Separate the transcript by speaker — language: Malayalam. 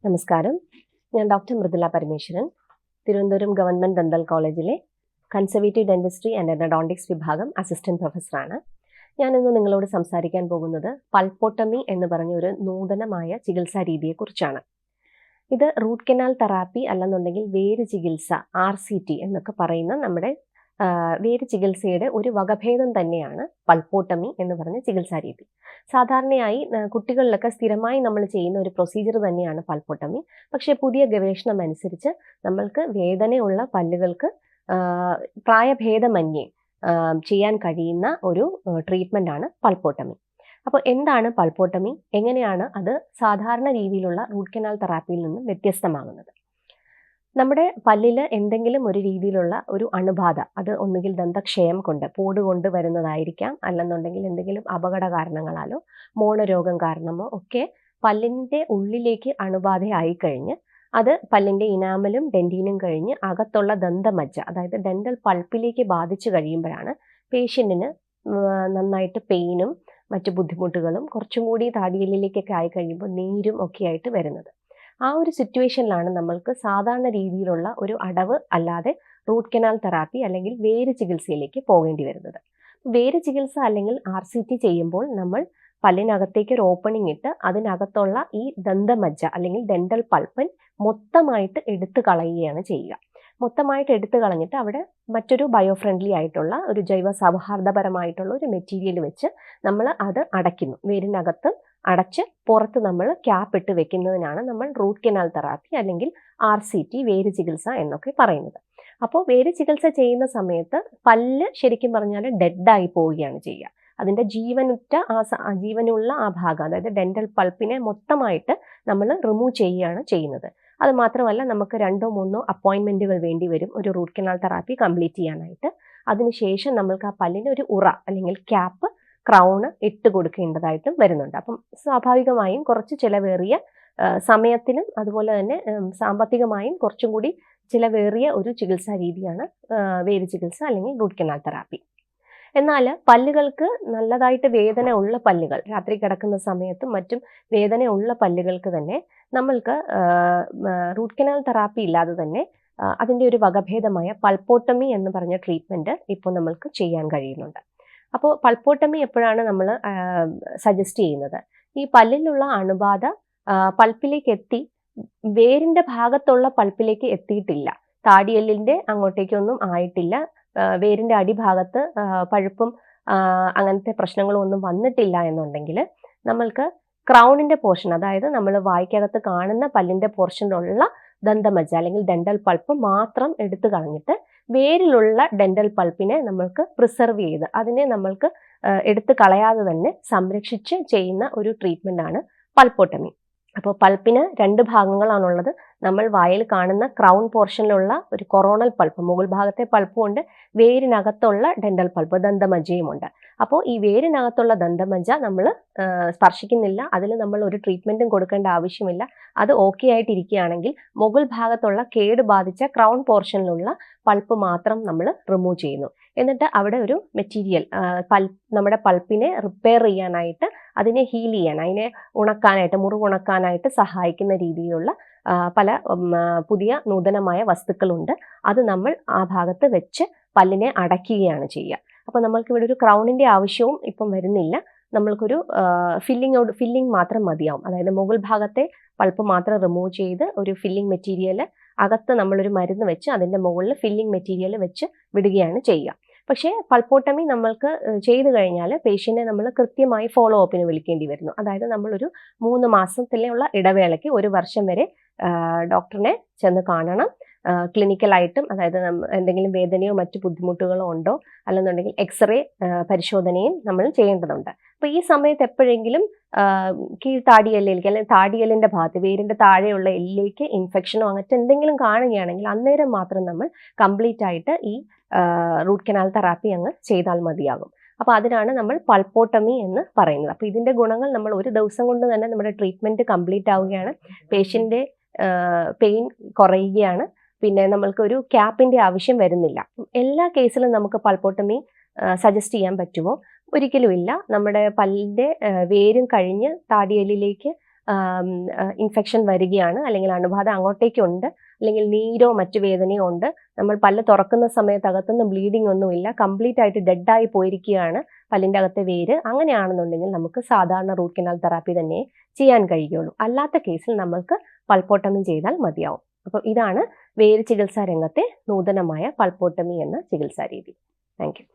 Speaker 1: നമസ്കാരം. ഞാൻ doctor Mridula Parameswaran, Thiruvananthapuram government dental കോളേജിലെ കൺസർവേറ്റീവ് ഡെന്റിസ്ട്രി ആൻഡ് എൻഡോഡോണ്ടിക്സ് വിഭാഗം അസിസ്റ്റന്റ് പ്രൊഫസറാണ്. ഞാനിന്ന് നിങ്ങളോട് സംസാരിക്കാൻ പോകുന്നത് പൾപ്പോട്ടമി എന്ന് പറഞ്ഞ ഒരു നൂതനമായ ചികിത്സാ രീതിയെക്കുറിച്ചാണ്. ഇത് റൂട്ട് കനാൽ തെറാപ്പി അല്ലെന്നുണ്ടെങ്കിൽ വേര് ചികിത്സ RCT എന്നൊക്കെ പറയുന്ന നമ്മുടെ വേര് ചികിത്സയുടെ ഒരു വകഭേദം തന്നെയാണ് പൾപ്പോട്ടമി എന്ന് പറഞ്ഞ ചികിത്സാ രീതി. സാധാരണയായി കുട്ടികളിലൊക്കെ സ്ഥിരമായി നമ്മൾ ചെയ്യുന്ന ഒരു പ്രൊസീജിയർ തന്നെയാണ് പൾപ്പോട്ടമി. പക്ഷേ പുതിയ ഗവേഷണം അനുസരിച്ച് നമ്മൾക്ക് വേദനയുള്ള പല്ലുകൾക്ക് പ്രായഭേദമന്യേ ചെയ്യാൻ കഴിയുന്ന ഒരു ട്രീറ്റ്മെൻ്റാണ് പൾപ്പോട്ടമി. അപ്പോൾ എന്താണ് പൾപ്പോട്ടമി, എങ്ങനെയാണ് അത് സാധാരണ രീതിയിലുള്ള റൂട്ട് കനാൽ തെറാപ്പിയിൽ നിന്നും വ്യത്യസ്തമാകുന്നത്? നമ്മുടെ പല്ലിൽ എന്തെങ്കിലും ഒരു രീതിയിലുള്ള ഒരു അണുബാധ, അത് ഒന്നുകിൽ ദന്തക്ഷയം കൊണ്ട് പോട് കൊണ്ട് വരുന്നതായിരിക്കാം, അല്ലെന്നുണ്ടെങ്കിൽ എന്തെങ്കിലും അപകട കാരണങ്ങളാലോ മോണരോഗം കാരണമോ ഒക്കെ പല്ലിൻ്റെ ഉള്ളിലേക്ക് അണുബാധയായി കഴിഞ്ഞ് അത് പല്ലിൻ്റെ ഇനാമലും ഡെൻറ്റീനും കഴിഞ്ഞ് അകത്തുള്ള ദന്തമജ്ജ, അതായത് ഡെൻ്റൽ പൾപ്പിലേക്ക് ബാധിച്ചു കഴിയുമ്പോഴാണ് പേഷ്യൻറ്റിന് നന്നായിട്ട് പെയിനും മറ്റു ബുദ്ധിമുട്ടുകളും കുറച്ചും കൂടി താടിയെല്ലിലേക്കൊക്കെ ആയി കഴിയുമ്പോൾ നീരും ഒക്കെ ആയിട്ട് വരുന്നത്. ആ ഒരു സിറ്റുവേഷനിലാണ് നമ്മൾക്ക് സാധാരണ രീതിയിലുള്ള ഒരു അടവ് അല്ലാതെ റൂട്ട് കനാൽ തെറാപ്പി അല്ലെങ്കിൽ വേര് ചികിത്സയിലേക്ക് പോകേണ്ടി വരുന്നത്. വേര് ചികിത്സ അല്ലെങ്കിൽ RCT ചെയ്യുമ്പോൾ നമ്മൾ പല്ലിനകത്തേക്ക് ഒരു ഓപ്പണിംഗ് ഇട്ട് അതിനകത്തുള്ള ഈ ദന്തമജ്ജ അല്ലെങ്കിൽ ഡെന്റൽ പൾപ്പൻ മൊത്തമായിട്ട് എടുത്തു കളയുകയാണ് ചെയ്യുക. മൊത്തമായിട്ട് എടുത്തു കളഞ്ഞിട്ട് അവിടെ മറ്റൊരു ബയോ ഫ്രണ്ട്ലി ആയിട്ടുള്ള ഒരു ജൈവ സൗഹാർദ്ദപരമായിട്ടുള്ള ഒരു മെറ്റീരിയൽ വെച്ച് നമ്മൾ അത് അടയ്ക്കുന്നു. വേരിനകത്ത് അടച്ച് പുറത്ത് നമ്മൾ ക്യാപ്പ് ഇട്ട് വെക്കുന്നതിനാണ് നമ്മൾ റൂട്ട് കനാൽ തെറാപ്പി അല്ലെങ്കിൽ RCT വേര് ചികിത്സ എന്നൊക്കെ പറയുന്നത്. അപ്പോൾ വേര് ചികിത്സ ചെയ്യുന്ന സമയത്ത് പല്ല് ശരിക്കും പറഞ്ഞാൽ ഡെഡായി പോവുകയാണ് ചെയ്യുക. അതിൻ്റെ ജീവനുള്ള ആ ഭാഗം, അതായത് ഡെന്റൽ പൾപ്പിനെ മൊത്തമായിട്ട് നമ്മൾ റിമൂവ് ചെയ്യുകയാണ് ചെയ്യുന്നത്. അത് മാത്രമല്ല, നമുക്ക് 2-3 അപ്പോയിൻമെൻറ്റുകൾ വേണ്ടി വരും ഒരു റൂട്ട് കനാൽ തെറാപ്പി കംപ്ലീറ്റ് ചെയ്യാനായിട്ട്. അതിനുശേഷം നമ്മൾക്ക് ആ പല്ലിന് ഒരു ഉറ അല്ലെങ്കിൽ ക്യാപ്പ്, ക്രൗണ് ഇട്ട് കൊടുക്കേണ്ടതായിട്ടും വരുന്നുണ്ട്. അപ്പം സ്വാഭാവികമായും കുറച്ച് ചിലവേറിയ സമയത്തിനും അതുപോലെ തന്നെ സാമ്പത്തികമായും കുറച്ചും കൂടി ചിലവേറിയ ഒരു ചികിത്സാ രീതിയാണ് വേര് ചികിത്സ അല്ലെങ്കിൽ റൂട്ട് കനാൽ തെറാപ്പി. എന്നാൽ പല്ലുകൾക്ക് നല്ലതായിട്ട് വേദന ഉള്ള പല്ലുകൾ, രാത്രി കിടക്കുന്ന സമയത്തും മറ്റും വേദന ഉള്ള പല്ലുകൾക്ക് തന്നെ നമ്മൾക്ക് റൂട്ട് കനാൽ തെറാപ്പി ഇല്ലാതെ തന്നെ അതിൻ്റെ ഒരു വകഭേദമായ പൾപ്പോട്ടമി എന്ന് പറഞ്ഞ ട്രീറ്റ്മെൻറ്റ് ഇപ്പോൾ നമ്മൾക്ക് ചെയ്യാൻ കഴിയുന്നുണ്ട്. അപ്പോൾ പൾപ്പോട്ടമി എപ്പോഴാണ് നമ്മൾ സജസ്റ്റ് ചെയ്യുന്നത്? ഈ പല്ലിലുള്ള അണുബാധ പൾപ്പിലേക്ക് എത്തി വേരിൻ്റെ ഭാഗത്തുള്ള പൾപ്പിലേക്ക് എത്തിയിട്ടില്ല, താടിയെല്ലിൻ്റെ അങ്ങോട്ടേക്കൊന്നും ആയിട്ടില്ല, വേരിൻ്റെ അടിഭാഗത്ത് പഴുപ്പും അങ്ങനത്തെ പ്രശ്നങ്ങളും ഒന്നും വന്നിട്ടില്ല എന്നുണ്ടെങ്കിൽ നമ്മൾക്ക് ക്രൗണിൻ്റെ പോർഷൻ, അതായത് നമ്മൾ വായ്ക്കകത്ത് കാണുന്ന പല്ലിൻ്റെ പോർഷനിലുള്ള ദന്തമജ്ജ അല്ലെങ്കിൽ ഡെന്റൽ പൾപ്പ് മാത്രം എടുത്തു കളഞ്ഞിട്ട് വേരിലുള്ള ഡെന്റൽ പൾപ്പിനെ നമ്മൾക്ക് പ്രിസർവ് ചെയ്ത് അതിനെ നമ്മൾക്ക് എടുത്തു കളയാതെ തന്നെ സംരക്ഷിച്ച് ചെയ്യുന്ന ഒരു ട്രീറ്റ്മെൻറ്റാണ് പൾപ്പോട്ടമി. അപ്പോൾ പൾപ്പിന് 2 ഭാഗങ്ങളാണുള്ളത്. നമ്മൾ വായിൽ കാണുന്ന ക്രൗൺ പോർഷനിലുള്ള ഒരു കൊറോണൽ പൾപ്പ്, മുകൾ ഭാഗത്തെ പൾപ്പുമുണ്ട്, വേരിനകത്തുള്ള ഡെന്റൽ പൾപ്പ് ദന്തമജ്ജയുമുണ്ട്. അപ്പോൾ ഈ വേരിനകത്തുള്ള ദന്തമജ്ജ നമ്മൾ സ്പർശിക്കുന്നില്ല, അതിൽ നമ്മൾ ഒരു ട്രീറ്റ്മെൻറ്റും കൊടുക്കേണ്ട ആവശ്യമില്ല. അത് ഓക്കെ ആയിട്ടിരിക്കുകയാണെങ്കിൽ മുകൾ ഭാഗത്തുള്ള കേട് ബാധിച്ച ക്രൗൺ പോർഷനിലുള്ള പൾപ്പ് മാത്രം നമ്മൾ റിമൂവ് ചെയ്യുന്നു. എന്നിട്ട് അവിടെ ഒരു മെറ്റീരിയൽ നമ്മുടെ പൾപ്പിനെ റിപ്പയർ ചെയ്യാനായിട്ട്, അതിനെ ഹീൽ ചെയ്യാൻ, അതിനെ ഉണക്കാനായിട്ട്, മുറിവുണക്കാനായിട്ട് സഹായിക്കുന്ന രീതിയിലുള്ള പല പുതിയ നൂതനമായ വസ്തുക്കളുണ്ട്. അത് നമ്മൾ ആ ഭാഗത്ത് വെച്ച് പല്ലിനെ അടയ്ക്കുകയാണ് ചെയ്യുക. അപ്പോൾ നമ്മൾക്കിവിടെ ഒരു ക്രൗണിൻ്റെ ആവശ്യവും ഇപ്പം വരുന്നില്ല. നമ്മൾക്കൊരു ഫില്ലിംഗ് മാത്രം മതിയാവും. അതായത് മുകൾ ഭാഗത്തെ പൾപ്പ് മാത്രം റിമൂവ് ചെയ്ത് ഒരു ഫില്ലിംഗ് മെറ്റീരിയൽ അകത്ത് നമ്മളൊരു മരുന്ന് വെച്ച് അതിൻ്റെ മുകളിൽ ഫില്ലിംഗ് മെറ്റീരിയൽ വെച്ച് വിടുകയാണ് ചെയ്യുക. പക്ഷേ പൾപ്പോട്ടമി നമ്മൾക്ക് ചെയ്തു കഴിഞ്ഞാൽ പേഷ്യൻറ്റിനെ നമ്മൾ കൃത്യമായി ഫോളോ അപ്പിന് വിളിക്കേണ്ടി വരുന്നു. അതായത് നമ്മളൊരു 3 മാസത്തിലുള്ള ഇടവേളയ്ക്ക് 1 വർഷം വരെ ഡോക്ടറിനെ ചെന്ന് കാണണം. ക്ലിനിക്കലായിട്ടും, അതായത് എന്തെങ്കിലും വേദനയോ മറ്റു ബുദ്ധിമുട്ടുകളോ ഉണ്ടോ, അല്ലെന്നുണ്ടെങ്കിൽ എക്സ്റേ പരിശോധനയും നമ്മൾ ചെയ്യേണ്ടതുണ്ട്. അപ്പോൾ ഈ സമയത്ത് എപ്പോഴെങ്കിലും കീഴ്ത്താടിയെല്ലിലേക്ക് അല്ലെങ്കിൽ താടിയെല്ലിൻ്റെ ഭാഗത്ത് വേരിൻ്റെ താഴെയുള്ള എല്ലിലേക്ക് ഇൻഫെക്ഷനോ അങ്ങനത്തെ എന്തെങ്കിലും കാണുകയാണെങ്കിൽ അന്നേരം മാത്രം നമ്മൾ കംപ്ലീറ്റ് ആയിട്ട് ഈ റൂട്ട് കനാൽ തെറാപ്പി അങ്ങ് ചെയ്താൽ മതിയാകും. അപ്പോൾ അതിനാണ് നമ്മൾ പൾപ്പോട്ടമി എന്ന് പറയുന്നത്. അപ്പോൾ ഇതിൻ്റെ ഗുണങ്ങൾ, നമ്മൾ ഒരു ദിവസം കൊണ്ട് തന്നെ നമ്മുടെ ട്രീറ്റ്മെൻറ്റ് കംപ്ലീറ്റ് ആവുകയാണ്, പേഷ്യൻ്റെ പെയിൻ കുറയുകയാണ്, പിന്നെ നമ്മൾക്കൊരു ക്യാപ്പിൻ്റെ ആവശ്യം വരുന്നില്ല. എല്ലാ കേസിലും നമുക്ക് പൾപ്പോട്ടമി സജസ്റ്റ് ചെയ്യാൻ പറ്റുമോ? ഒരിക്കലുമില്ല. നമ്മുടെ പല്ലിൻ്റെ വേരും കഴിഞ്ഞ് താടിയെല്ലിലേക്ക് ഇൻഫെക്ഷൻ വരികയാണ്, അല്ലെങ്കിൽ അണുബാധ അങ്ങോട്ടേക്കുണ്ട്, അല്ലെങ്കിൽ നീരോ മറ്റു വേദനയോ ഉണ്ട്, നമ്മൾ പല്ല് തുറക്കുന്ന സമയത്ത് അകത്തുനിന്ന് ബ്ലീഡിംഗ് ഒന്നുമില്ല, കംപ്ലീറ്റ് ആയിട്ട് ഡെഡായി പോയിരിക്കുകയാണ് പല്ലിൻ്റെ അകത്തെ വേര്, അങ്ങനെയാണെന്നുണ്ടെങ്കിൽ നമുക്ക് സാധാരണ റൂട്ട് കനാൽ തെറാപ്പി തന്നെ ചെയ്യാൻ കഴിയുള്ളൂ. അല്ലാത്ത കേസിൽ നമ്മൾക്ക് പൾപ്പോട്ടമി ചെയ്താൽ മതിയാവും. അപ്പോൾ ഇതാണ് വേര് ചികിത്സാ രംഗത്തെ നൂതനമായ പൾപ്പോട്ടമി എന്ന ചികിത്സാ രീതി. Thank you.